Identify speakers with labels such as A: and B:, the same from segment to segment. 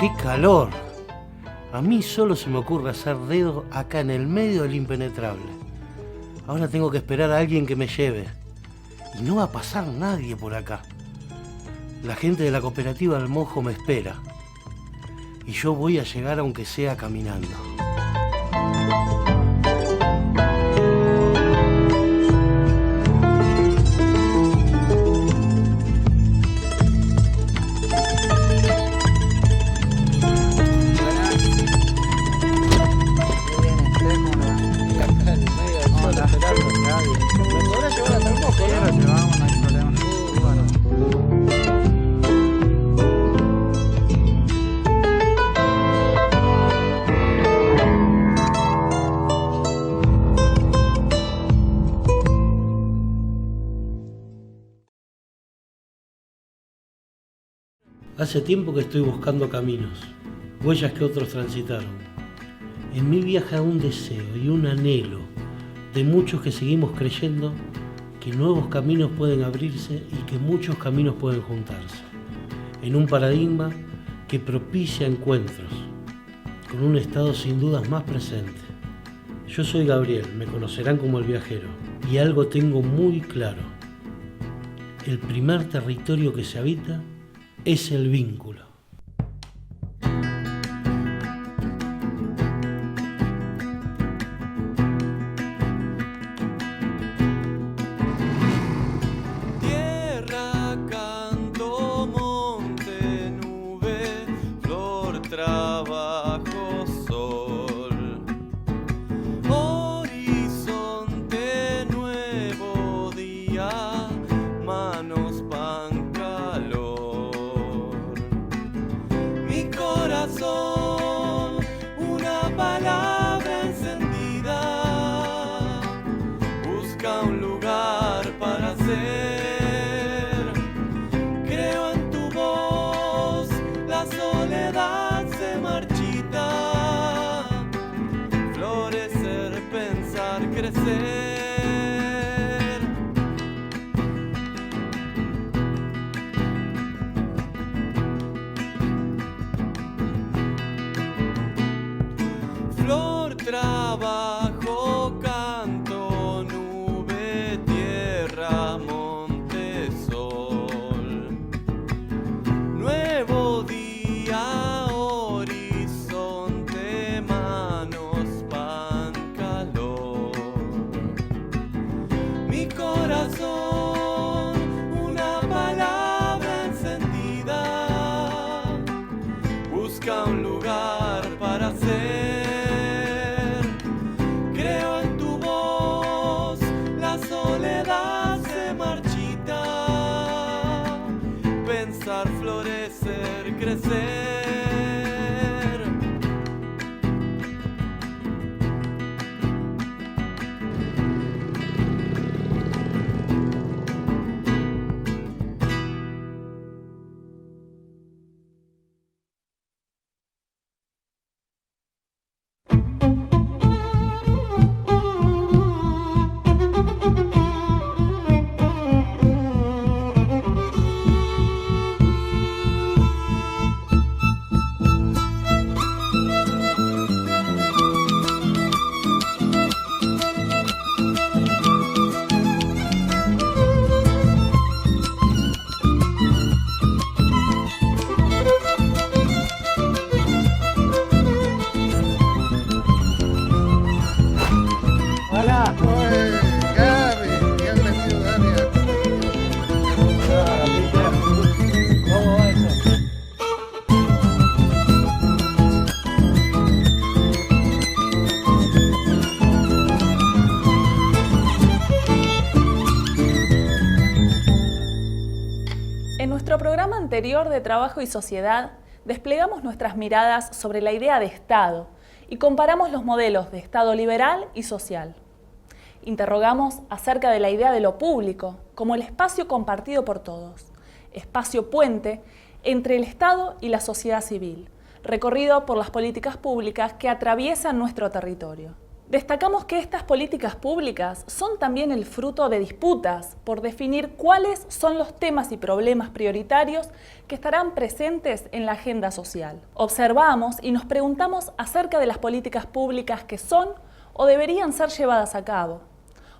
A: ¡Qué calor! A mí solo se me ocurre hacer dedo acá en el medio del impenetrable. Ahora tengo que esperar a alguien que me lleve. Y no va a pasar nadie por acá. La gente de la cooperativa del Mojo me espera. Y yo voy a llegar aunque sea caminando. Hace tiempo que estoy buscando caminos, huellas que otros transitaron. En mí viaja un deseo y un anhelo de muchos que seguimos creyendo que nuevos caminos pueden abrirse y que muchos caminos pueden juntarse, en un paradigma que propicia encuentros, con un estado sin dudas más presente. Yo soy Gabriel, me conocerán como el viajero, y algo tengo muy claro. El primer territorio que se habita es el vínculo.
B: Tierra, canto, monte, nube, flor, trabajo, sol. Horizonte, nuevo día, manos, pan, calor. Mi corazón, una palabra encendida, busca un lugar para ser. Creo en tu voz, la soledad se marchita, florecer, pensar, crecer. Flor, trabajo, canto, nube, tierra, monte, sol. Nuevo día, horizonte, manos, pan, calor. Mi corazón, una palabra encendida, busca un lugar para ser. Creo en tu voz, la soledad se marchita, pensar, florecer, crecer.
A: Hola.
C: Gaby, bienvenido, Gaby.
A: ¿Cómo va eso?
D: En nuestro programa anterior de Trabajo y Sociedad, desplegamos nuestras miradas sobre la idea de Estado y comparamos los modelos de Estado liberal y social. Interrogamos acerca de la idea de lo público como el espacio compartido por todos, espacio puente entre el Estado y la sociedad civil, recorrido por las políticas públicas que atraviesan nuestro territorio. Destacamos que estas políticas públicas son también el fruto de disputas por definir cuáles son los temas y problemas prioritarios que estarán presentes en la agenda social. Observamos y nos preguntamos acerca de las políticas públicas que son o deberían ser llevadas a cabo.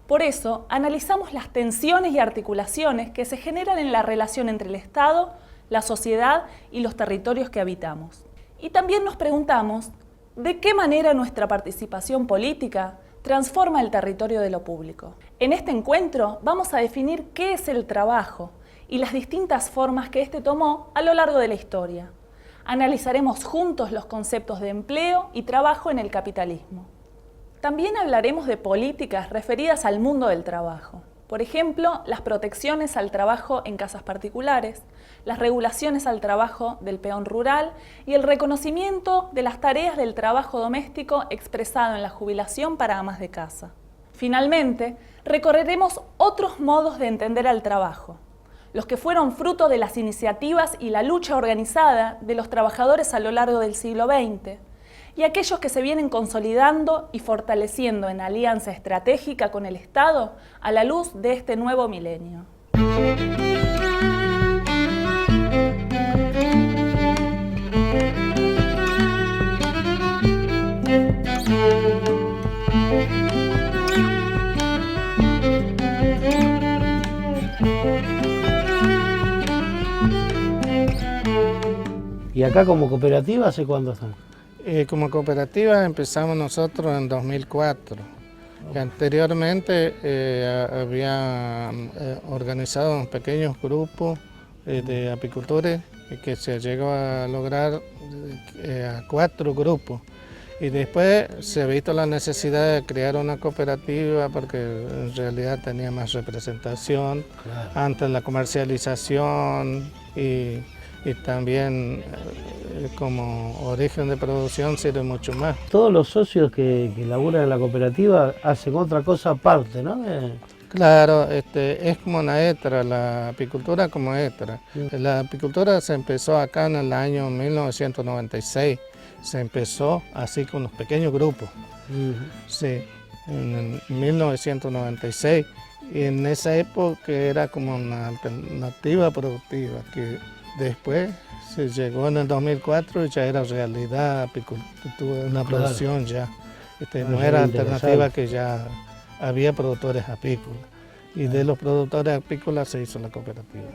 D: Por eso, analizamos las tensiones y articulaciones que se generan en la relación entre el Estado, la sociedad y los territorios que habitamos. Y también nos preguntamos ¿de qué manera nuestra participación política transforma el territorio de lo público? En este encuentro vamos a definir qué es el trabajo y las distintas formas que éste tomó a lo largo de la historia. Analizaremos juntos los conceptos de empleo y trabajo en el capitalismo. También hablaremos de políticas referidas al mundo del trabajo. Por ejemplo, las protecciones al trabajo en casas particulares, las regulaciones al trabajo del peón rural y el reconocimiento de las tareas del trabajo doméstico expresado en la jubilación para amas de casa. Finalmente, recorreremos otros modos de entender al trabajo, los que fueron fruto de las iniciativas y la lucha organizada de los trabajadores a lo largo del siglo XX, y aquellos que se vienen consolidando y fortaleciendo en alianza estratégica con el Estado a la luz de este nuevo milenio.
A: ¿Y acá como cooperativa hace cuándo están?
C: Como cooperativa empezamos nosotros en 2004. Anteriormente había organizado unos pequeños grupos de apicultores que se llegó a lograr a 4 grupos. Y después se ha visto la necesidad de crear una cooperativa porque en realidad tenía más representación, claro, ante la comercialización y también como origen de producción sirve mucho más.
A: Todos los socios que laburan en la cooperativa hacen otra cosa aparte, ¿no?
C: Claro, es como una ETRA, la apicultura como ETRA. La apicultura se empezó acá en el año 1996, se empezó así con unos pequeños grupos, sí, en 1996. Y en esa época era como una alternativa productiva que después se llegó en el 2004 y ya era realidad, apicultura, una producción ya. No era alternativa, que ya había productores apícolas. Y de los productores apícolas se hizo la cooperativa.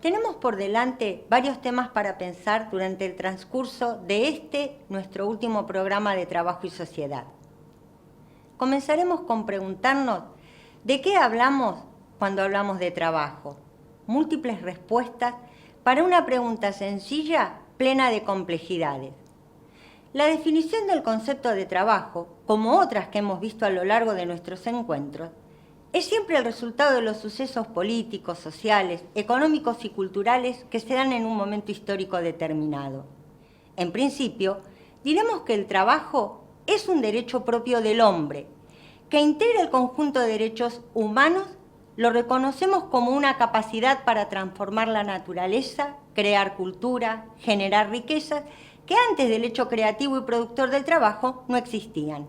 E: Tenemos por delante varios temas para pensar durante el transcurso de nuestro último programa de Trabajo y Sociedad. Comenzaremos con preguntarnos ¿de qué hablamos cuando hablamos de trabajo? Múltiples respuestas para una pregunta sencilla, plena de complejidades. La definición del concepto de trabajo, como otras que hemos visto a lo largo de nuestros encuentros, es siempre el resultado de los sucesos políticos, sociales, económicos y culturales que se dan en un momento histórico determinado. En principio, diremos que el trabajo es un derecho propio del hombre, que integra el conjunto de derechos humanos. Lo reconocemos como una capacidad para transformar la naturaleza, crear cultura, generar riquezas que antes del hecho creativo y productor del trabajo no existían.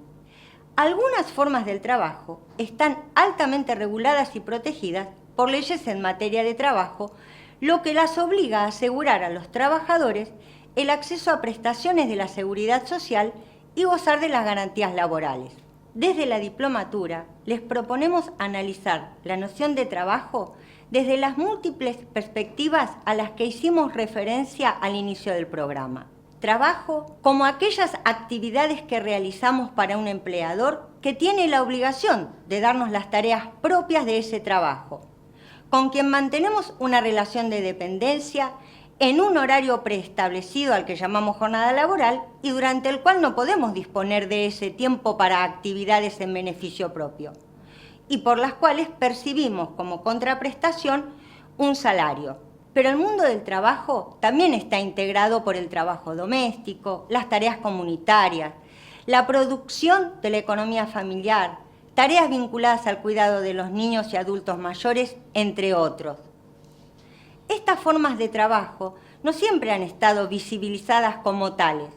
E: Algunas formas del trabajo están altamente reguladas y protegidas por leyes en materia de trabajo, lo que las obliga a asegurar a los trabajadores el acceso a prestaciones de la seguridad social y gozar de las garantías laborales. Desde la diplomatura les proponemos analizar la noción de trabajo desde las múltiples perspectivas a las que hicimos referencia al inicio del programa. Trabajo como aquellas actividades que realizamos para un empleador que tiene la obligación de darnos las tareas propias de ese trabajo, con quien mantenemos una relación de dependencia en un horario preestablecido al que llamamos jornada laboral y durante el cual no podemos disponer de ese tiempo para actividades en beneficio propio, y por las cuales percibimos como contraprestación un salario. Pero el mundo del trabajo también está integrado por el trabajo doméstico, las tareas comunitarias, la producción de la economía familiar, tareas vinculadas al cuidado de los niños y adultos mayores, entre otros. Estas formas de trabajo no siempre han estado visibilizadas como tales.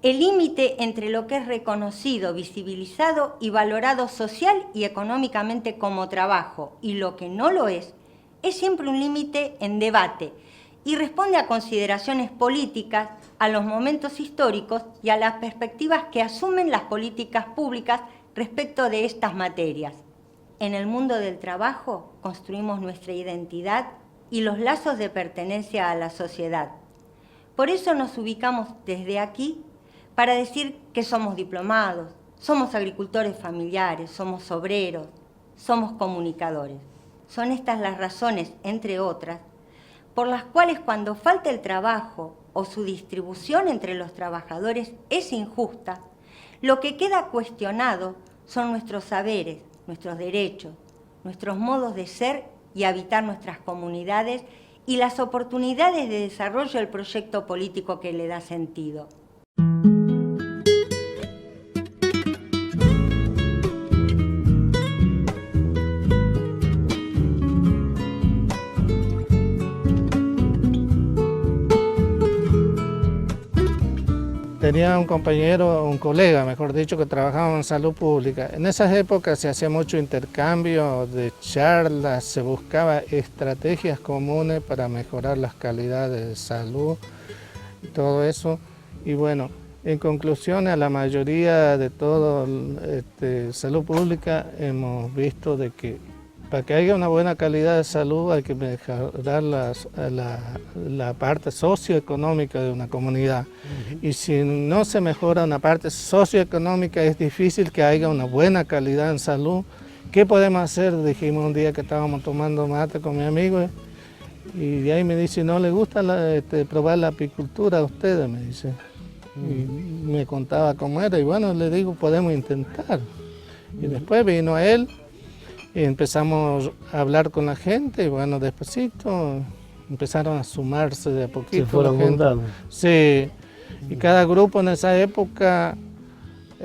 E: El límite entre lo que es reconocido, visibilizado y valorado social y económicamente como trabajo y lo que no lo es siempre un límite en debate y responde a consideraciones políticas, a los momentos históricos y a las perspectivas que asumen las políticas públicas respecto de estas materias. En el mundo del trabajo construimos nuestra identidad y los lazos de pertenencia a la sociedad. Por eso nos ubicamos desde aquí para decir que somos diplomados, somos agricultores familiares, somos obreros, somos comunicadores. Son estas las razones, entre otras, por las cuales cuando falta el trabajo o su distribución entre los trabajadores es injusta, lo que queda cuestionado son nuestros saberes, nuestros derechos, nuestros modos de ser y habitar nuestras comunidades y las oportunidades de desarrollo del proyecto político que le da sentido.
C: Tenía un compañero, un colega, mejor dicho, que trabajaba en salud pública. En esas épocas se hacía mucho intercambio de charlas, se buscaba estrategias comunes para mejorar las calidades de salud y todo eso. Y bueno, en conclusión, a la mayoría de todo salud pública hemos visto de que para que haya una buena calidad de salud hay que mejorar la parte socioeconómica de una comunidad. Y si no se mejora una parte socioeconómica es difícil que haya una buena calidad en salud. ¿Qué podemos hacer? Dijimos un día que estábamos tomando mate con mi amigo y de ahí me dice, ¿no le gusta probar la apicultura a ustedes? Me dice. Y me contaba cómo era y bueno, le digo, podemos intentar. Y después vino él. Y empezamos a hablar con la gente y bueno, despacito empezaron a sumarse de a poquito.
A: Se fueron juntando.
C: Sí, y cada grupo en esa época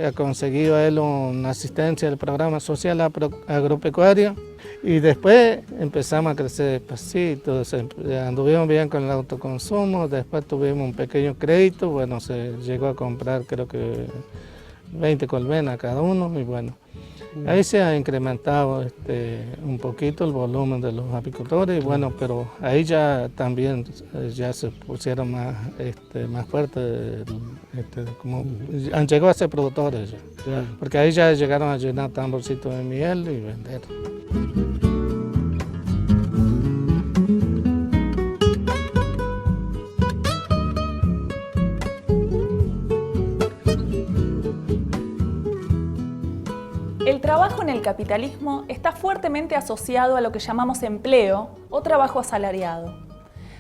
C: ha conseguido a él una asistencia del programa social agropecuario y después empezamos a crecer despacito, anduvimos bien con el autoconsumo, después tuvimos un pequeño crédito, bueno, se llegó a comprar creo que 20 colmenas cada uno y bueno. Ahí se ha incrementado un poquito el volumen de los apicultores, y bueno, pero ahí ya también ya se pusieron más fuertes, como han llegado a ser productores ya, claro. Porque ahí ya llegaron a llenar tamborcitos de miel y vender.
D: El trabajo en el capitalismo está fuertemente asociado a lo que llamamos empleo o trabajo asalariado.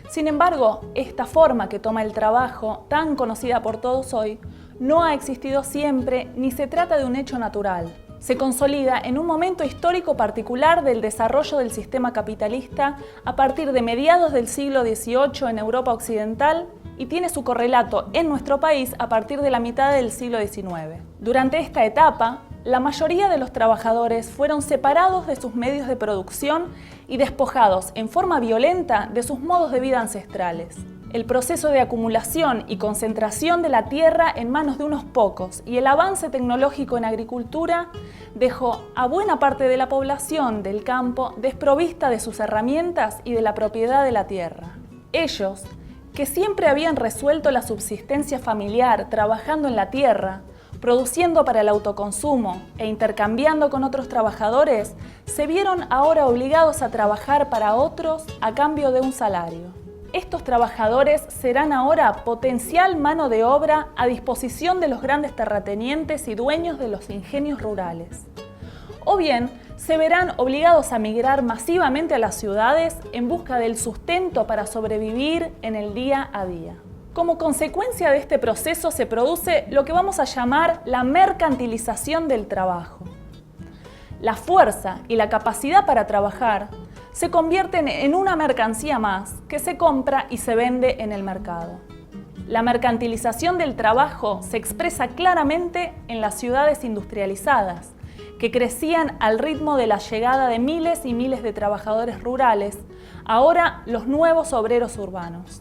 D: Sin embargo, esta forma que toma el trabajo, tan conocida por todos hoy, no ha existido siempre ni se trata de un hecho natural. Se consolida en un momento histórico particular del desarrollo del sistema capitalista a partir de mediados del siglo XVIII en Europa Occidental y tiene su correlato en nuestro país a partir de la mitad del siglo XIX. Durante esta etapa, la mayoría de los trabajadores fueron separados de sus medios de producción y despojados en forma violenta de sus modos de vida ancestrales. El proceso de acumulación y concentración de la tierra en manos de unos pocos y el avance tecnológico en agricultura dejó a buena parte de la población del campo desprovista de sus herramientas y de la propiedad de la tierra. Ellos, que siempre habían resuelto la subsistencia familiar trabajando en la tierra, produciendo para el autoconsumo e intercambiando con otros trabajadores, se vieron ahora obligados a trabajar para otros a cambio de un salario. Estos trabajadores serán ahora potencial mano de obra a disposición de los grandes terratenientes y dueños de los ingenios rurales. O bien, se verán obligados a migrar masivamente a las ciudades en busca del sustento para sobrevivir en el día a día. Como consecuencia de este proceso se produce lo que vamos a llamar la mercantilización del trabajo. La fuerza y la capacidad para trabajar se convierten en una mercancía más que se compra y se vende en el mercado. La mercantilización del trabajo se expresa claramente en las ciudades industrializadas, que crecían al ritmo de la llegada de miles y miles de trabajadores rurales, ahora los nuevos obreros urbanos.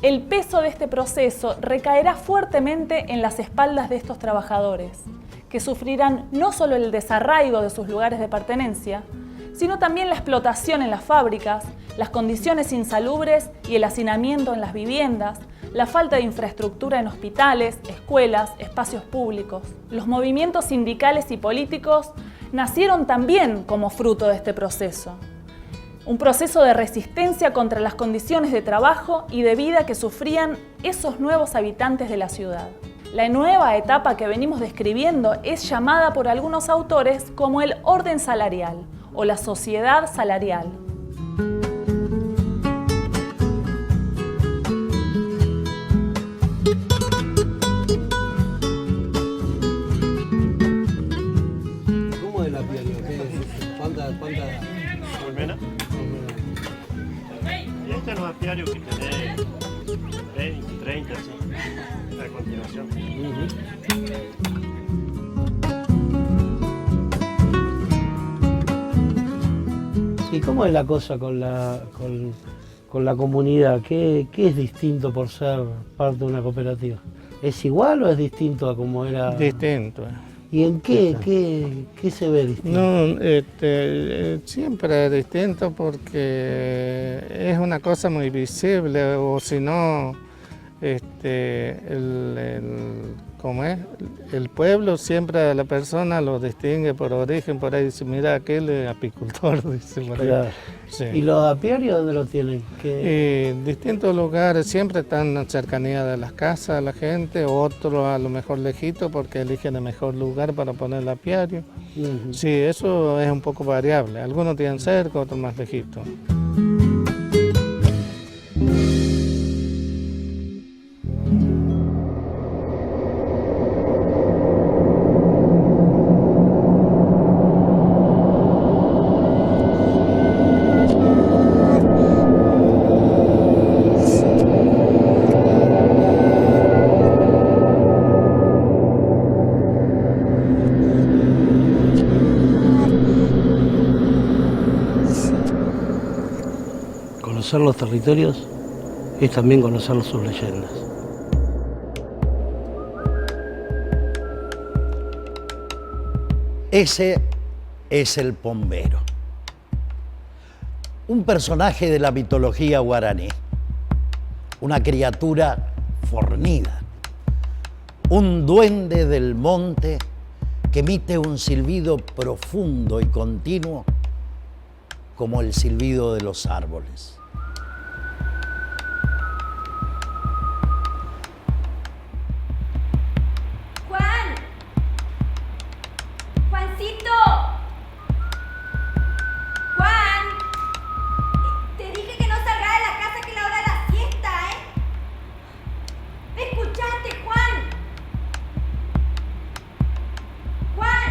D: El peso de este proceso recaerá fuertemente en las espaldas de estos trabajadores, que sufrirán no solo el desarraigo de sus lugares de pertenencia, sino también la explotación en las fábricas, las condiciones insalubres y el hacinamiento en las viviendas, la falta de infraestructura en hospitales, escuelas, espacios públicos. Los movimientos sindicales y políticos nacieron también como fruto de este proceso. Un proceso de resistencia contra las condiciones de trabajo y de vida que sufrían esos nuevos habitantes de la ciudad. La nueva etapa que venimos describiendo es llamada por algunos autores como el orden salarial o la sociedad salarial.
A: ¿Cómo es la piel? ¿Cuánta?
F: Colmena. Y este es el apiario que tenés 20, 30, así, a continuación.
A: ¿Y cómo es la cosa con la comunidad? ¿Qué es distinto por ser parte de una cooperativa? ¿Es igual o es distinto a como era?
C: Distinto.
A: ¿Y en qué se ve distinto?
C: No, siempre es distinto porque es una cosa muy visible, o si no, ¿cómo es? El pueblo siempre a la persona lo distingue por origen, por ahí dice, mira, aquel es apicultor, dice por ahí.
A: Claro.
C: Sí.
A: ¿Y los apiarios dónde los tienen?
C: Distintos lugares, siempre están en cercanía de las casas de la gente, otros a lo mejor lejitos porque eligen el mejor lugar para poner el apiario. Sí, eso es un poco variable, algunos tienen cerca, otros más lejitos.
A: Conocer los territorios es también conocer sus leyendas.
G: Ese es el Pombero, un personaje de la mitología guaraní, una criatura fornida, un duende del monte que emite un silbido profundo y continuo como el silbido de los árboles.
H: ¡Juan! ¡Juancito! ¡Juan! Te dije que no salgas de la casa, que es la hora de la siesta, ¿eh? ¿Me escuchaste, Juan? ¡Juan!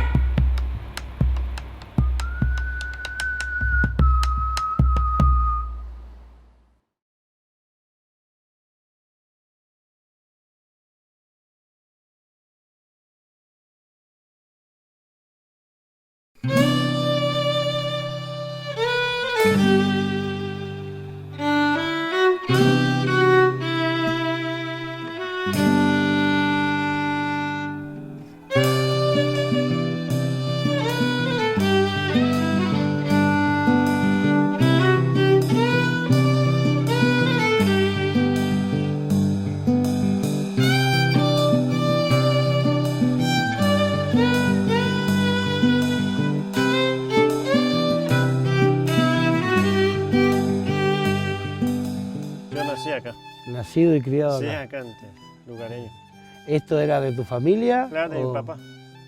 F: Acá.
A: Nacido y criado
F: Sí,
A: acá.
F: acá antes, lugareño.
A: ¿Esto era de tu familia?
F: Claro, de mi papá.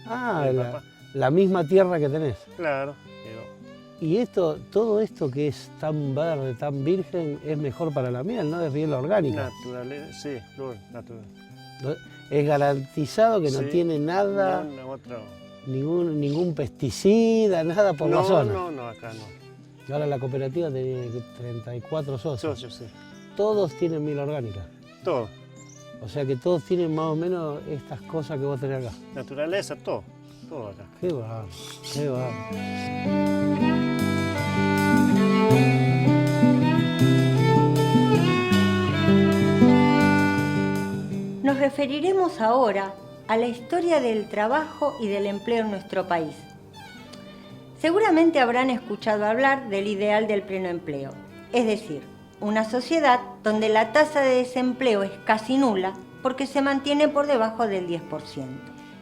A: Ah,
F: de mi
A: la,
F: papá.
A: la misma tierra que tenés.
F: Claro. Pero
A: Y todo esto que es tan verde, tan virgen, es mejor para la miel, ¿no? Es miel orgánica.
F: naturaleza, sí, flor natural.
A: ¿No? Es garantizado que no
F: Sí.
A: tiene nada,
F: No, otro.
A: ningún pesticida, nada por la zona.
F: No, acá no.
A: Ahora la cooperativa tiene 34 socios.
F: Socios, sí.
A: Todos tienen miel orgánica.
F: Todo.
A: O sea que todos tienen más o menos estas cosas que vos tenés acá.
F: Naturaleza, todo. Todo acá.
A: Qué va, qué va.
E: referiremos ahora a la historia del trabajo y del empleo en nuestro país. Seguramente habrán escuchado hablar del ideal del pleno empleo, es decir, una sociedad donde la tasa de desempleo es casi nula porque se mantiene por debajo del 10%.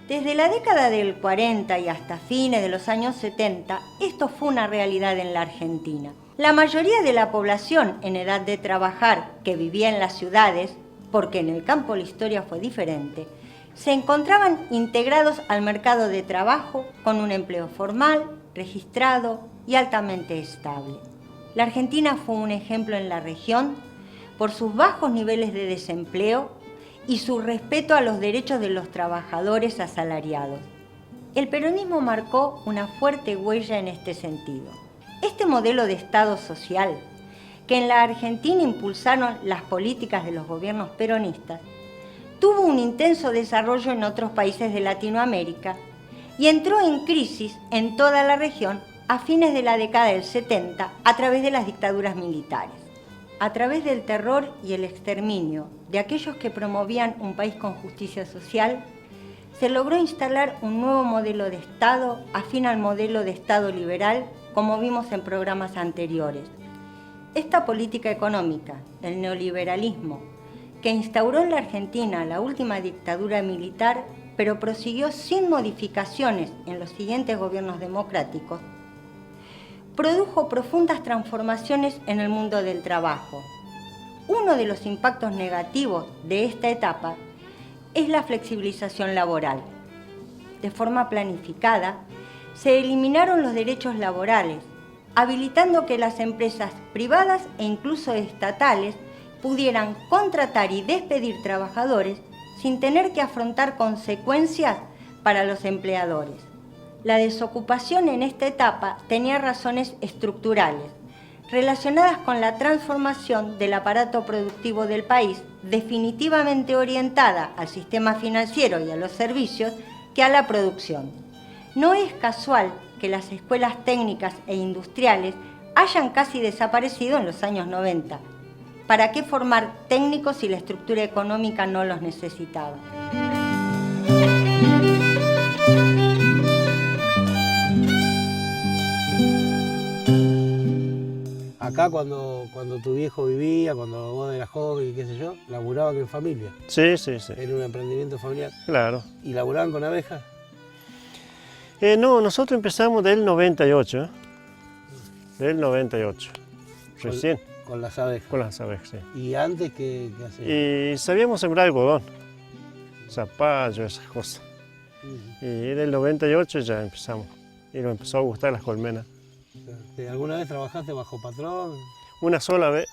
E: Desde la década del 40 y hasta fines de los años 70, esto fue una realidad en la Argentina. La mayoría de la población en edad de trabajar que vivía en las ciudades, porque en el campo la historia fue diferente, se encontraban integrados al mercado de trabajo con un empleo formal, registrado y altamente estable. La Argentina fue un ejemplo en la región por sus bajos niveles de desempleo y su respeto a los derechos de los trabajadores asalariados. El peronismo marcó una fuerte huella en este sentido. Este modelo de Estado social, que en la Argentina impulsaron las políticas de los gobiernos peronistas, tuvo un intenso desarrollo en otros países de Latinoamérica y entró en crisis en toda la región a fines de la década del 70 a través de las dictaduras militares. A través del terror y el exterminio de aquellos que promovían un país con justicia social, se logró instalar un nuevo modelo de Estado afín al modelo de Estado liberal, como vimos en programas anteriores. Esta política económica, el neoliberalismo, que instauró en la Argentina la última dictadura militar, pero prosiguió sin modificaciones en los siguientes gobiernos democráticos, produjo profundas transformaciones en el mundo del trabajo. Uno de los impactos negativos de esta etapa es la flexibilización laboral. De forma planificada, se eliminaron los derechos laborales, habilitando que las empresas privadas e incluso estatales pudieran contratar y despedir trabajadores sin tener que afrontar consecuencias para los empleadores. La desocupación en esta etapa tenía razones estructurales, relacionadas con la transformación del aparato productivo del país, definitivamente orientada al sistema financiero y a los servicios que a la producción. No es casual que las escuelas técnicas e industriales hayan casi desaparecido en los años 90. ¿Para qué formar técnicos si la estructura económica no los necesitaba?
A: Acá cuando tu viejo vivía, cuando vos eras joven y qué sé yo, laburaban en familia.
F: Sí, sí, sí.
A: Era un emprendimiento familiar.
F: Claro.
A: ¿Y laburaban con abejas?
F: No, nosotros empezamos del 98, ¿eh? Del 98, recién.
A: Con las abejas.
F: Con las abejas, sí.
A: ¿Y antes qué hacían?
F: Y sabíamos sembrar algodón, zapallo, esas cosas. Y del 98 ya empezamos. Y nos empezó a gustar las colmenas.
A: ¿Alguna vez trabajaste bajo patrón?
F: Una sola vez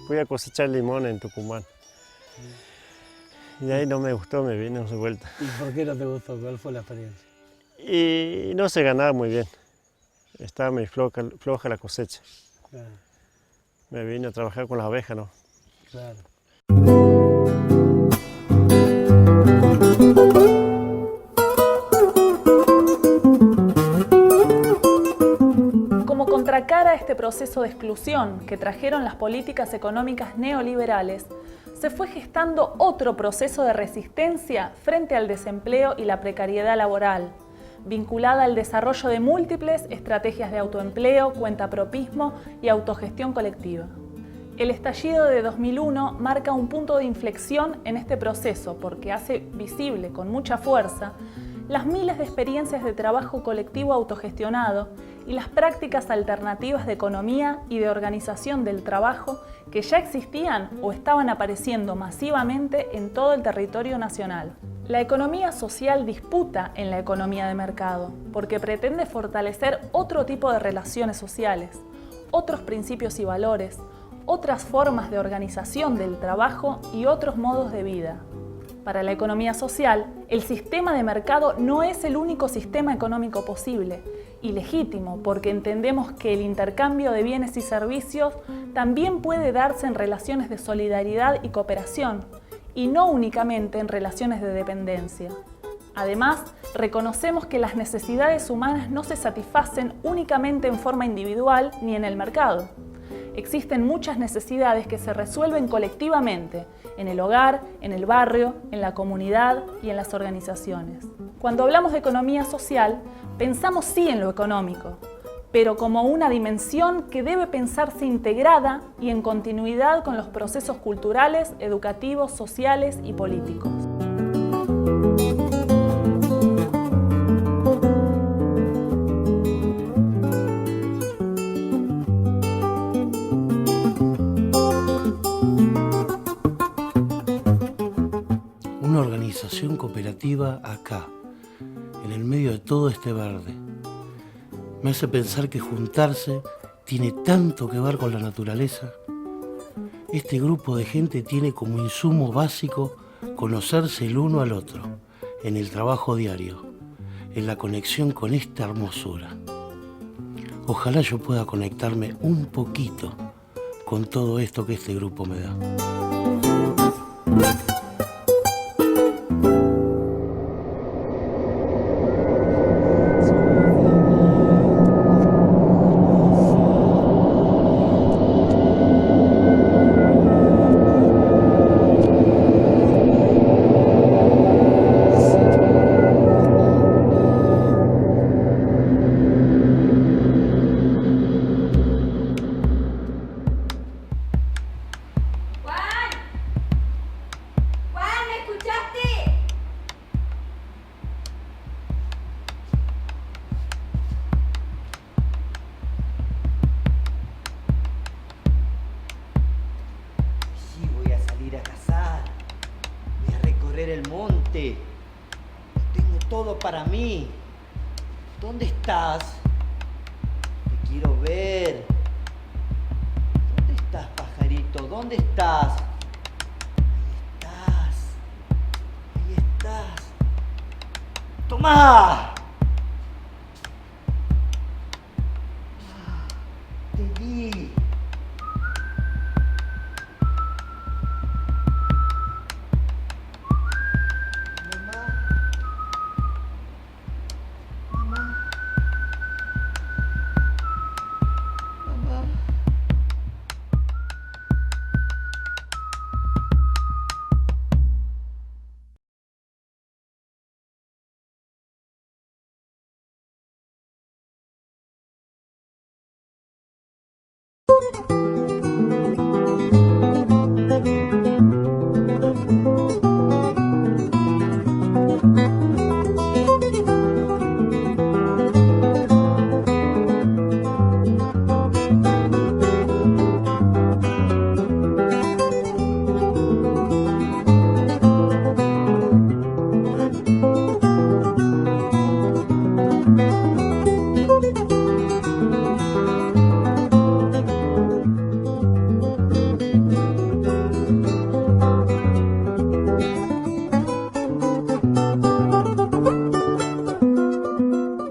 F: fui a cosechar limón en Tucumán. Y ahí no me gustó, me vine de vuelta.
A: ¿Y por qué no te gustó? ¿Cuál fue la experiencia?
F: Y no se ganaba muy bien. Estaba muy floja la cosecha.
A: Claro.
F: Me vine a trabajar con las abejas, ¿no?
A: Claro.
D: Como contracara a este proceso de exclusión que trajeron las políticas económicas neoliberales, se fue gestando otro proceso de resistencia frente al desempleo y la precariedad laboral, vinculada al desarrollo de múltiples estrategias de autoempleo, cuentapropismo y autogestión colectiva. El estallido de 2001 marca un punto de inflexión en este proceso porque hace visible con mucha fuerza las miles de experiencias de trabajo colectivo autogestionado y las prácticas alternativas de economía y de organización del trabajo que ya existían o estaban apareciendo masivamente en todo el territorio nacional. La economía social disputa en la economía de mercado porque pretende fortalecer otro tipo de relaciones sociales, otros principios y valores, otras formas de organización del trabajo y otros modos de vida. Para la economía social, el sistema de mercado no es el único sistema económico posible y legítimo porque entendemos que el intercambio de bienes y servicios también puede darse en relaciones de solidaridad y cooperación y no únicamente en relaciones de dependencia. Además, reconocemos que las necesidades humanas no se satisfacen únicamente en forma individual ni en el mercado. existen muchas necesidades que se resuelven colectivamente, en el hogar, en el barrio, en la comunidad y en las organizaciones. Cuando hablamos de economía social, pensamos sí en lo económico, pero como una dimensión que debe pensarse integrada y en continuidad con los procesos culturales, educativos, sociales y políticos.
A: Una organización cooperativa acá, en el medio de todo este verde. Me hace pensar que juntarse tiene tanto que ver con la naturaleza. Este grupo de gente tiene como insumo básico conocerse el uno al otro, en el trabajo diario, en la conexión con esta hermosura. Ojalá yo pueda conectarme un poquito con todo esto que este grupo me da.
I: El monte, tengo todo para mí. ¿Dónde estás? Te quiero ver. ¿Dónde estás, pajarito? ¿Dónde estás? Ahí estás. ¡Tomá! Te vi.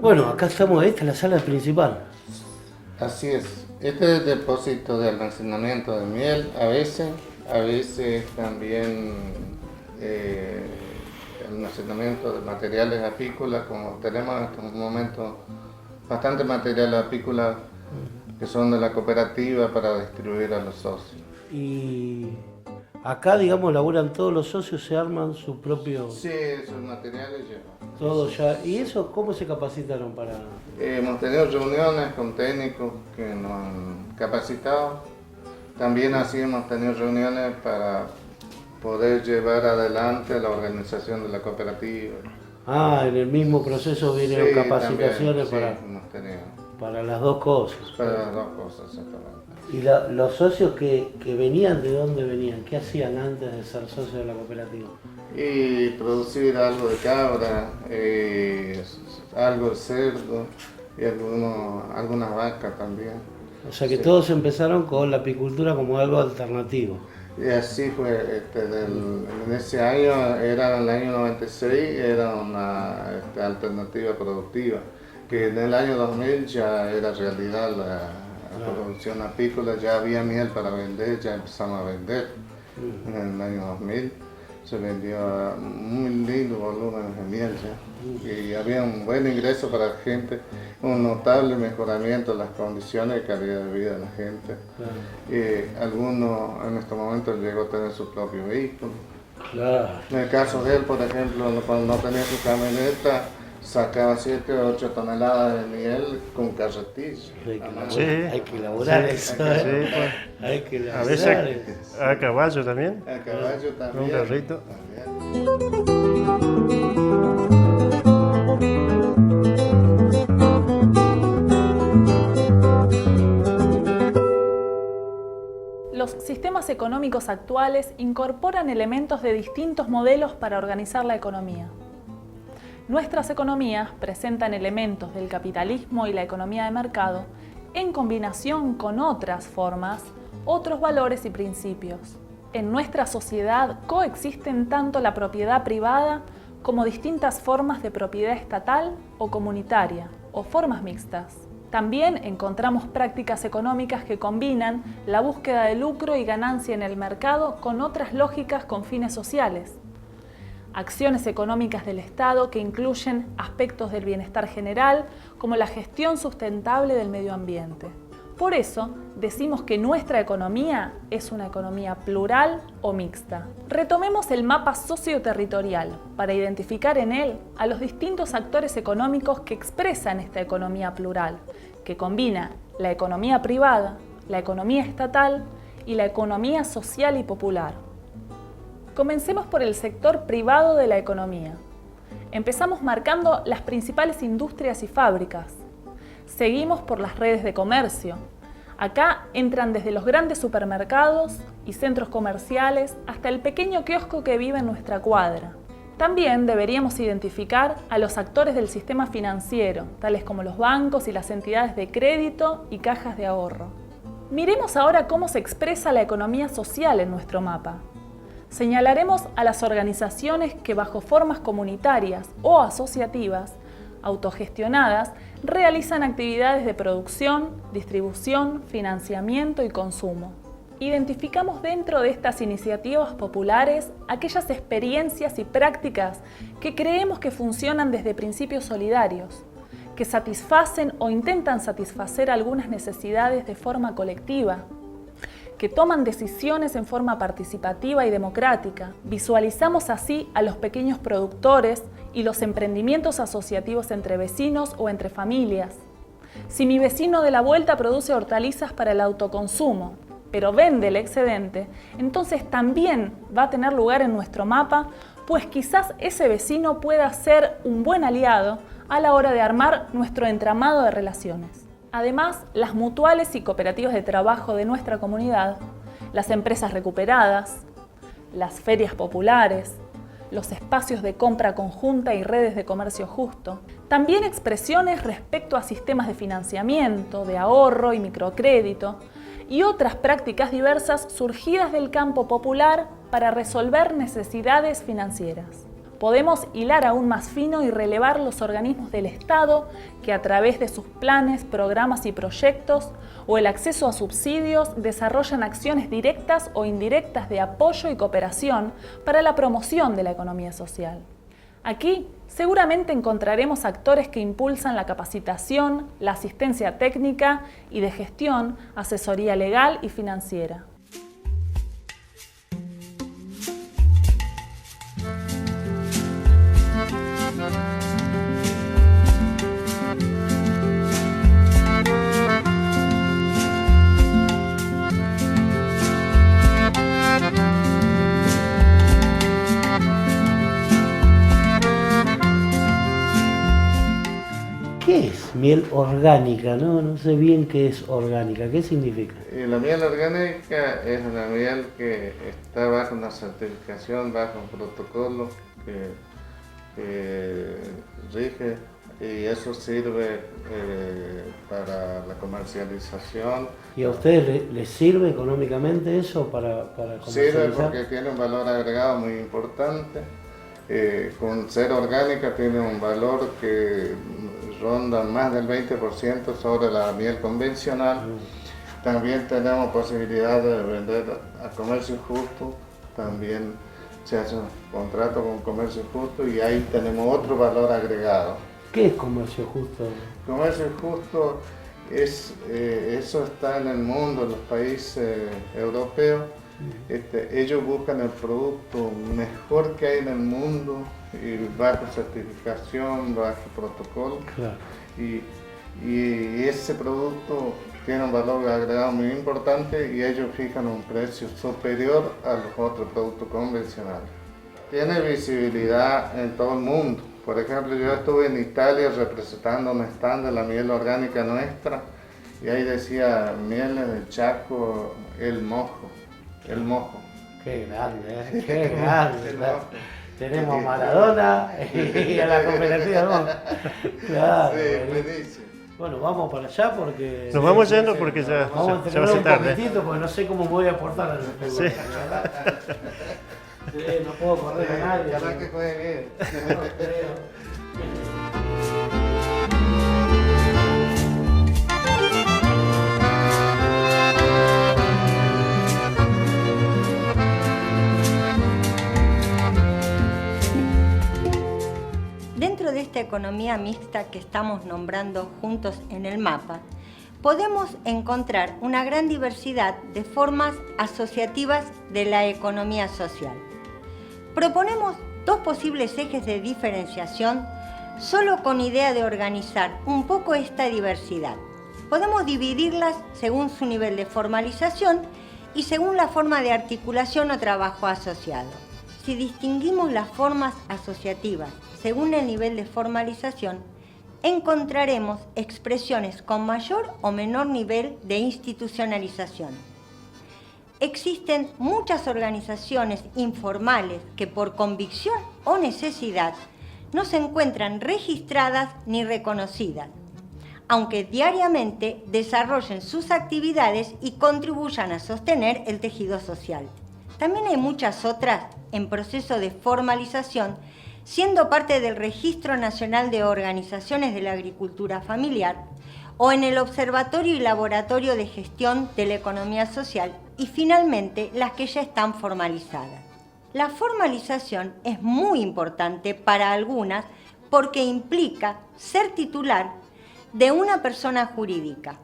I: Bueno, acá estamos, esta es la sala principal.
C: Así es. Este es el depósito de almacenamiento de miel, a veces también almacenamiento de materiales apícolas, como tenemos en estos momentos bastante material apícola que son de la cooperativa para distribuir a los socios.
A: Y acá, digamos, laburan todos los socios, se arman su propio...
C: Sí, esos materiales llevan.
A: Todo ya. ¿Y eso cómo se capacitaron para...?
C: Hemos tenido reuniones con técnicos que nos han capacitado. También así hemos tenido reuniones para poder llevar adelante la organización de la cooperativa.
A: Ah, en el mismo proceso vienen
C: Sí,
A: capacitaciones
C: también, sí, hemos tenido.
A: Para las dos cosas.
C: Para las dos cosas, exactamente.
A: ¿Y los socios que venían, de dónde venían? ¿Qué hacían antes de ser socios de la cooperativa?
C: Y producir algo de cabra, algo de cerdo y algunas vacas también.
A: O sea que
C: Sí.
A: todos empezaron con la apicultura como algo alternativo.
C: Y así fue, en ese año, era el año 96, era una alternativa productiva, que en el año 2000 ya era realidad la producción apícola, ya había miel para vender, ya empezamos a vender en el año 2000. se vendió muy lindo volumen de miel ya. Y había un buen ingreso para la gente, un notable mejoramiento de las condiciones y calidad de vida de la gente. Y algunos en estos momentos llegó a tener su propio vehículo.
A: Claro.
C: En el caso de él, por ejemplo, cuando no tenía su camioneta, sacaba 7 o 8 toneladas de miel con carretilla.
A: Hay que elaborar eso. Hay que elaborar.
F: A veces a caballo también.
C: A caballo también.
F: Un carrito.
D: Los sistemas económicos actuales incorporan elementos de distintos modelos para organizar la economía. Nuestras economías presentan elementos del capitalismo y la economía de mercado en combinación con otras formas, otros valores y principios. En nuestra sociedad coexisten tanto la propiedad privada como distintas formas de propiedad estatal o comunitaria, o formas mixtas. También encontramos prácticas económicas que combinan la búsqueda de lucro y ganancia en el mercado con otras lógicas con fines sociales. Acciones económicas del Estado que incluyen aspectos del bienestar general, como la gestión sustentable del medio ambiente. Por eso, decimos que nuestra economía es una economía plural o mixta. Retomemos el mapa socioterritorial para identificar en él a los distintos actores económicos que expresan esta economía plural, que combina la economía privada, la economía estatal y la economía social y popular. Comencemos por el sector privado de la economía. Empezamos marcando las principales industrias y fábricas. Seguimos por las redes de comercio. Acá entran desde los grandes supermercados y centros comerciales hasta el pequeño kiosco que vive en nuestra cuadra. También deberíamos identificar a los actores del sistema financiero, tales como los bancos y las entidades de crédito y cajas de ahorro. Miremos ahora cómo se expresa la economía social en nuestro mapa. Señalaremos a las organizaciones que bajo formas comunitarias o asociativas, autogestionadas, realizan actividades de producción, distribución, financiamiento y consumo. Identificamos dentro de estas iniciativas populares aquellas experiencias y prácticas que creemos que funcionan desde principios solidarios, que satisfacen o intentan satisfacer algunas necesidades de forma colectiva, que toman decisiones en forma participativa y democrática. Visualizamos así a los pequeños productores y los emprendimientos asociativos entre vecinos o entre familias. Si mi vecino de la vuelta produce hortalizas para el autoconsumo, pero vende el excedente, entonces también va a tener lugar en nuestro mapa, pues quizás ese vecino pueda ser un buen aliado a la hora de armar nuestro entramado de relaciones. Además, las mutuales y cooperativas de trabajo de nuestra comunidad, las empresas recuperadas, las ferias populares, los espacios de compra conjunta y redes de comercio justo, también expresiones respecto a sistemas de financiamiento, de ahorro y microcrédito, y otras prácticas diversas surgidas del campo popular para resolver necesidades financieras. Podemos hilar aún más fino y relevar los organismos del Estado que a través de sus planes, programas y proyectos o el acceso a subsidios desarrollan acciones directas o indirectas de apoyo y cooperación para la promoción de la economía social. Aquí seguramente encontraremos actores que impulsan la capacitación, la asistencia técnica y de gestión, asesoría legal y financiera.
A: ¿Qué es miel orgánica? No sé bien qué es orgánica. ¿Qué significa?
C: La miel orgánica es una miel que está bajo una certificación, bajo un protocolo que rige, y eso sirve para la comercialización.
A: ¿Y a ustedes les sirve económicamente eso para comercializar?
C: Sirve porque tiene un valor agregado muy importante. Con ser orgánica tiene un valor que ronda más del 20% sobre la miel convencional. También tenemos posibilidad de vender a comercio justo, también se hace un contrato con comercio justo y ahí tenemos otro valor agregado.
A: ¿Qué es comercio justo?
C: Comercio justo es, eso está en el mundo, en los países europeos. Ellos buscan el producto mejor que hay en el mundo y bajo certificación, bajo protocolo.
A: Claro.
C: Y ese producto tiene un valor agregado muy importante y ellos fijan un precio superior a los otros productos convencionales. Tiene visibilidad en todo el mundo. Por ejemplo, yo estuve en Italia representando un stand de la miel orgánica nuestra y ahí decía mieles del Chaco, el mojo.
A: Qué grande, qué grande. Tenemos a Maradona y a la cooperativa, ¿no? Claro.
C: Sí, buenísimo.
A: Bueno, vamos para allá porque...
F: Nos vamos yendo porque ya
A: Vamos a
F: va a
A: entrenar
F: ser
A: un
F: tarde.
A: poquitito porque no sé cómo me voy a portar en el juego.
F: Sí.
A: Sí, no puedo correr a nadie.
C: Ojalá que juegue bien.
A: No creo.
E: Dentro de esta economía mixta que estamos nombrando juntos en el mapa, podemos encontrar una gran diversidad de formas asociativas de la economía social. Proponemos dos posibles ejes de diferenciación solo con idea de organizar un poco esta diversidad. Podemos dividirlas según su nivel de formalización y según la forma de articulación o trabajo asociado. Si distinguimos las formas asociativas según el nivel de formalización, encontraremos expresiones con mayor o menor nivel de institucionalización. Existen muchas organizaciones informales que por convicción o necesidad no se encuentran registradas ni reconocidas, aunque diariamente desarrollen sus actividades y contribuyan a sostener el tejido social. También hay muchas otras en proceso de formalización, siendo parte del Registro Nacional de Organizaciones de la Agricultura Familiar o en el Observatorio y Laboratorio de Gestión de la Economía Social y finalmente las que ya están formalizadas. La formalización es muy importante para algunas porque implica ser titular de una persona jurídica,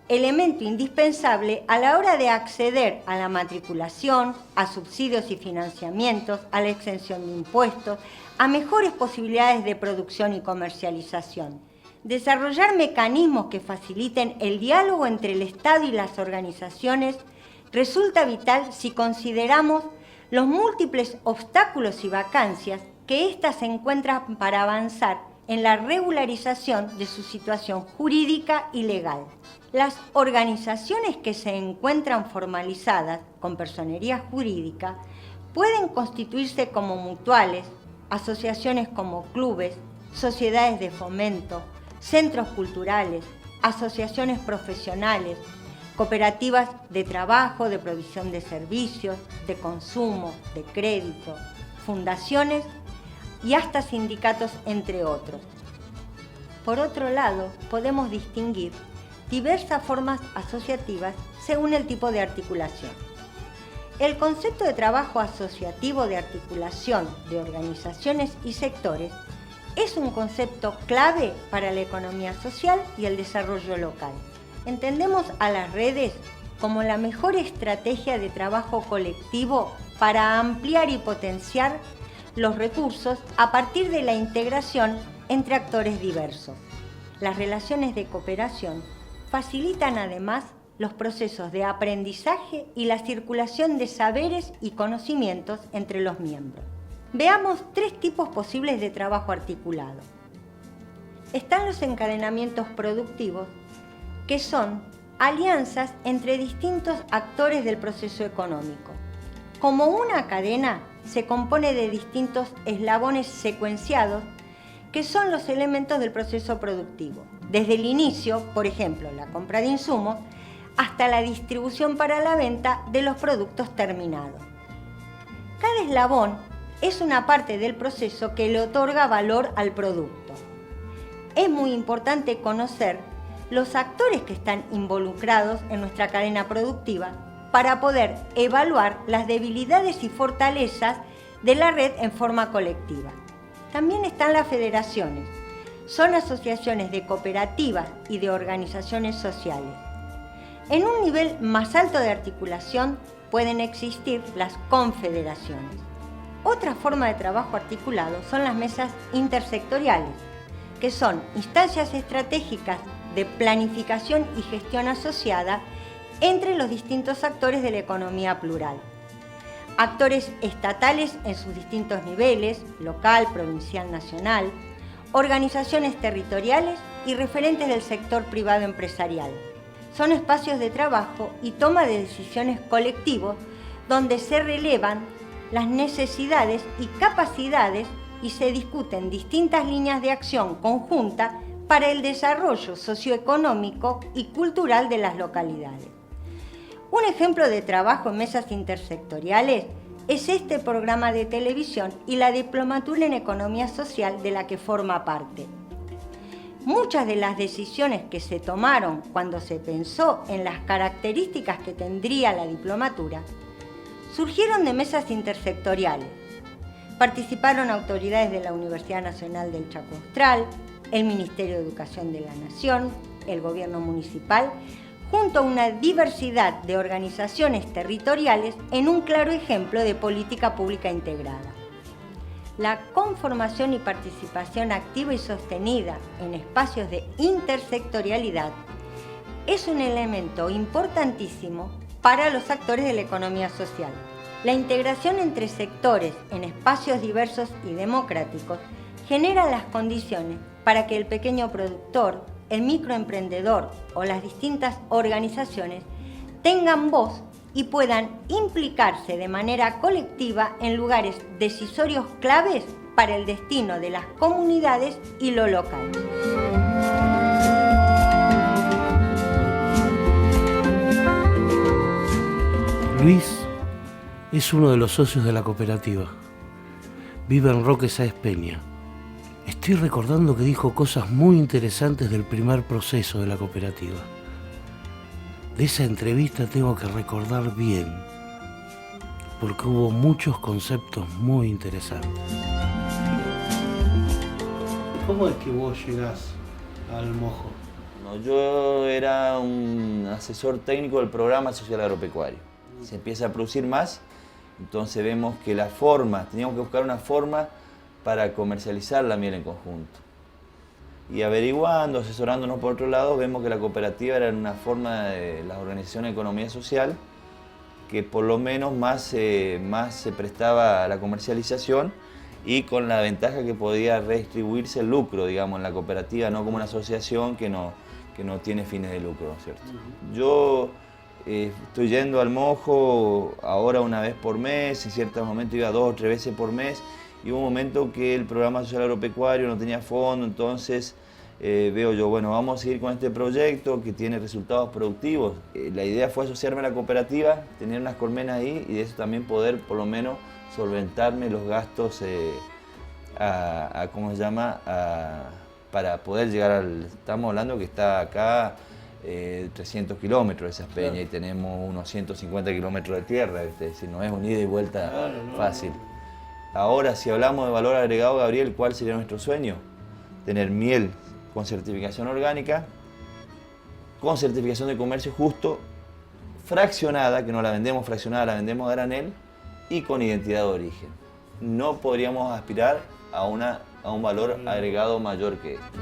E: elemento indispensable a la hora de acceder a la matriculación, a subsidios y financiamientos, a la exención de impuestos, a mejores posibilidades de producción y comercialización. Desarrollar mecanismos que faciliten el diálogo entre el Estado y las organizaciones resulta vital si consideramos los múltiples obstáculos y vacancias que éstas encuentran para avanzar en la regularización de su situación jurídica y legal. Las organizaciones que se encuentran formalizadas con personería jurídica pueden constituirse como mutuales, asociaciones como clubes, sociedades de fomento, centros culturales, asociaciones profesionales, cooperativas de trabajo, de provisión de servicios, de consumo, de crédito, fundaciones y hasta sindicatos, entre otros. Por otro lado, podemos distinguir diversas formas asociativas según el tipo de articulación. El concepto de trabajo asociativo de articulación de organizaciones y sectores es un concepto clave para la economía social y el desarrollo local. Entendemos a las redes como la mejor estrategia de trabajo colectivo para ampliar y potenciar los recursos a partir de la integración entre actores diversos. Las relaciones de cooperación facilitan además los procesos de aprendizaje y la circulación de saberes y conocimientos entre los miembros. Veamos tres tipos posibles de trabajo articulado. Están los encadenamientos productivos, que son alianzas entre distintos actores del proceso económico. Como una cadena, se compone de distintos eslabones secuenciados, que son los elementos del proceso productivo. Desde el inicio, por ejemplo, la compra de insumos, hasta la distribución para la venta de los productos terminados. Cada eslabón es una parte del proceso que le otorga valor al producto. Es muy importante conocer los actores que están involucrados en nuestra cadena productiva para poder evaluar las debilidades y fortalezas de la red en forma colectiva. También están las federaciones. Son asociaciones de cooperativas y de organizaciones sociales. En un nivel más alto de articulación pueden existir las confederaciones. Otra forma de trabajo articulado son las mesas intersectoriales, que son instancias estratégicas de planificación y gestión asociada entre los distintos actores de la economía plural. Actores estatales en sus distintos niveles, local, provincial, nacional, organizaciones territoriales y referentes del sector privado empresarial. Son espacios de trabajo y toma de decisiones colectivos donde se relevan las necesidades y capacidades y se discuten distintas líneas de acción conjunta para el desarrollo socioeconómico y cultural de las localidades. Un ejemplo de trabajo en mesas intersectoriales es este programa de televisión y la Diplomatura en Economía Social de la que forma parte. Muchas de las decisiones que se tomaron cuando se pensó en las características que tendría la diplomatura surgieron de mesas intersectoriales. Participaron autoridades de la Universidad Nacional del Chaco Austral, el Ministerio de Educación de la Nación, el Gobierno Municipal, junto a una diversidad de organizaciones territoriales en un claro ejemplo de política pública integrada. La conformación y participación activa y sostenida en espacios de intersectorialidad es un elemento importantísimo para los actores de la economía social. La integración entre sectores en espacios diversos y democráticos genera las condiciones para que el pequeño productor, el microemprendedor o las distintas organizaciones tengan voz y puedan implicarse de manera colectiva en lugares decisorios claves para el destino de las comunidades y lo local.
A: Luis es uno de los socios de la cooperativa. Vive en Roque Sáez Peña. Estoy recordando que dijo cosas muy interesantes del primer proceso de la cooperativa. De esa entrevista tengo que recordar bien, porque hubo muchos conceptos muy interesantes. ¿Cómo es que vos llegás al Mojo?
J: No, yo era un asesor técnico del programa social agropecuario. Se empieza a producir más, entonces vemos que teníamos que buscar una forma para comercializar la miel en conjunto. Y averiguando, asesorándonos por otro lado, vemos que la cooperativa era una forma de la organización de economía social que por lo menos más se prestaba a la comercialización y con la ventaja que podía redistribuirse el lucro, digamos, en la cooperativa, no como una asociación que no tiene fines de lucro, ¿no es cierto? Yo estoy yendo al Mojo ahora una vez por mes, en ciertos momentos iba 2 o 3 veces por mes, y hubo un momento que el programa social agropecuario no tenía fondo, entonces veo yo, bueno, vamos a seguir con este proyecto que tiene resultados productivos. La idea fue asociarme a la cooperativa, tener unas colmenas ahí y de eso también poder por lo menos solventarme los gastos ¿cómo se llama? Para poder llegar estamos hablando que está acá 300 kilómetros de esas peñas, claro, y tenemos unos 150 kilómetros de tierra, es decir, no es un ida y vuelta, claro, fácil. Ahora, si hablamos de valor agregado, Gabriel, ¿cuál sería nuestro sueño? Tener miel con certificación orgánica, con certificación de comercio justo, fraccionada, que no la vendemos fraccionada, la vendemos a granel, y con identidad de origen. No podríamos aspirar a un valor agregado mayor que este.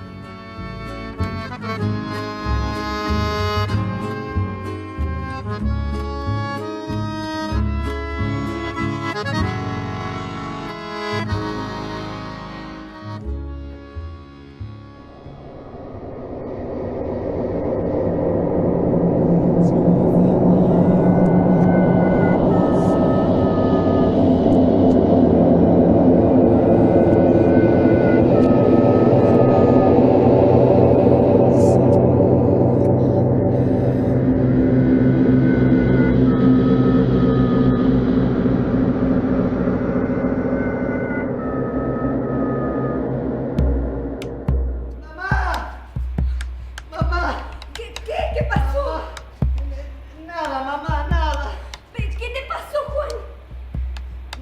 H: Nada, mamá, nada. ¿Qué te pasó, Juan?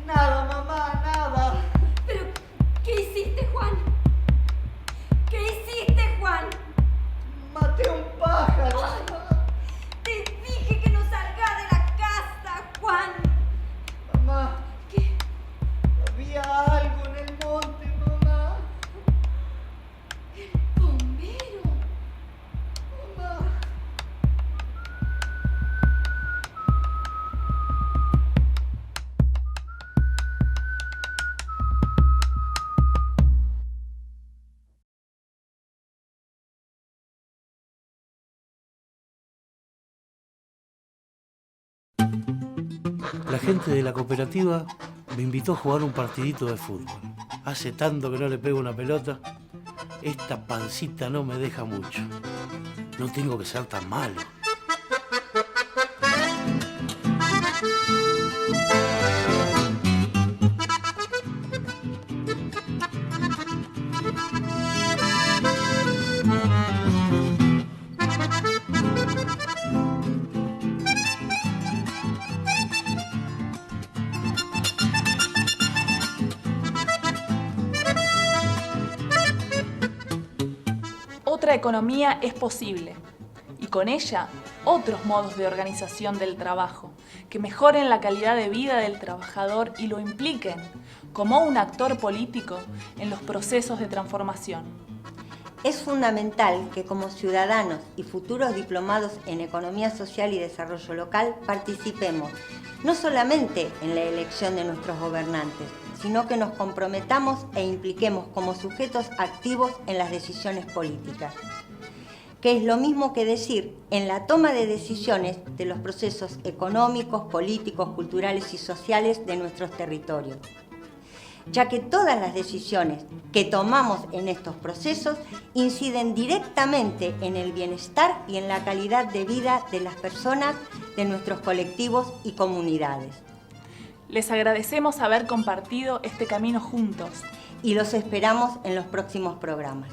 H: Nada, mamá, nada.
A: La gente de la cooperativa me invitó a jugar un partidito de fútbol. Hace tanto que no le pego una pelota. Esta pancita no me deja mucho. No tengo que ser tan malo.
D: Otra economía es posible y con ella otros modos de organización del trabajo que mejoren la calidad de vida del trabajador y lo impliquen como un actor político en los procesos de transformación.
E: Es fundamental que como ciudadanos y futuros diplomados en Economía Social y Desarrollo Local participemos no solamente en la elección de nuestros gobernantes, sino que nos comprometamos e impliquemos como sujetos activos en las decisiones políticas, que es lo mismo que decir en la toma de decisiones de los procesos económicos, políticos, culturales y sociales de nuestros territorios, ya que todas las decisiones que tomamos en estos procesos inciden directamente en el bienestar y en la calidad de vida de las personas, de nuestros colectivos y comunidades.
D: Les agradecemos haber compartido este camino juntos.
E: Y los esperamos en los próximos programas.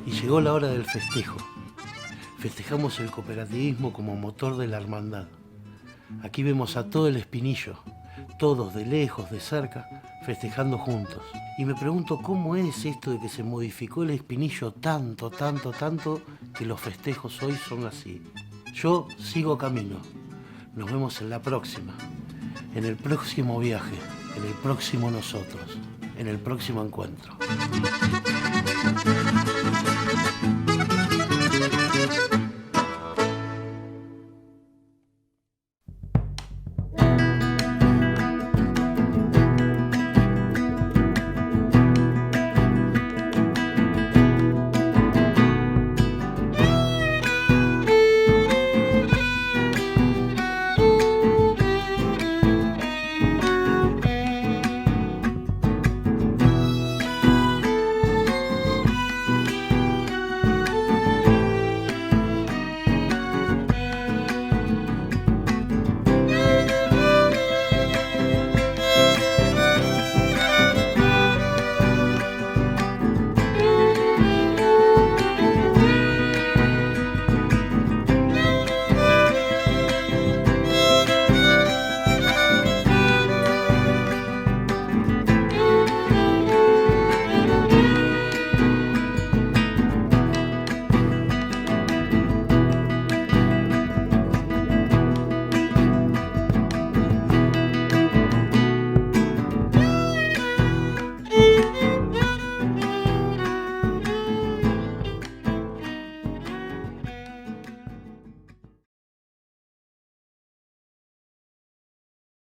A: Y llegó la hora del festejo. Festejamos el cooperativismo como motor de la hermandad. Aquí vemos a todo el Espinillo, todos de lejos, de cerca, festejando juntos. Y me pregunto cómo es esto de que se modificó el Espinillo tanto, que los festejos hoy son así. Yo sigo camino. Nos vemos en la próxima, en el próximo viaje, en el próximo nosotros, en el próximo encuentro.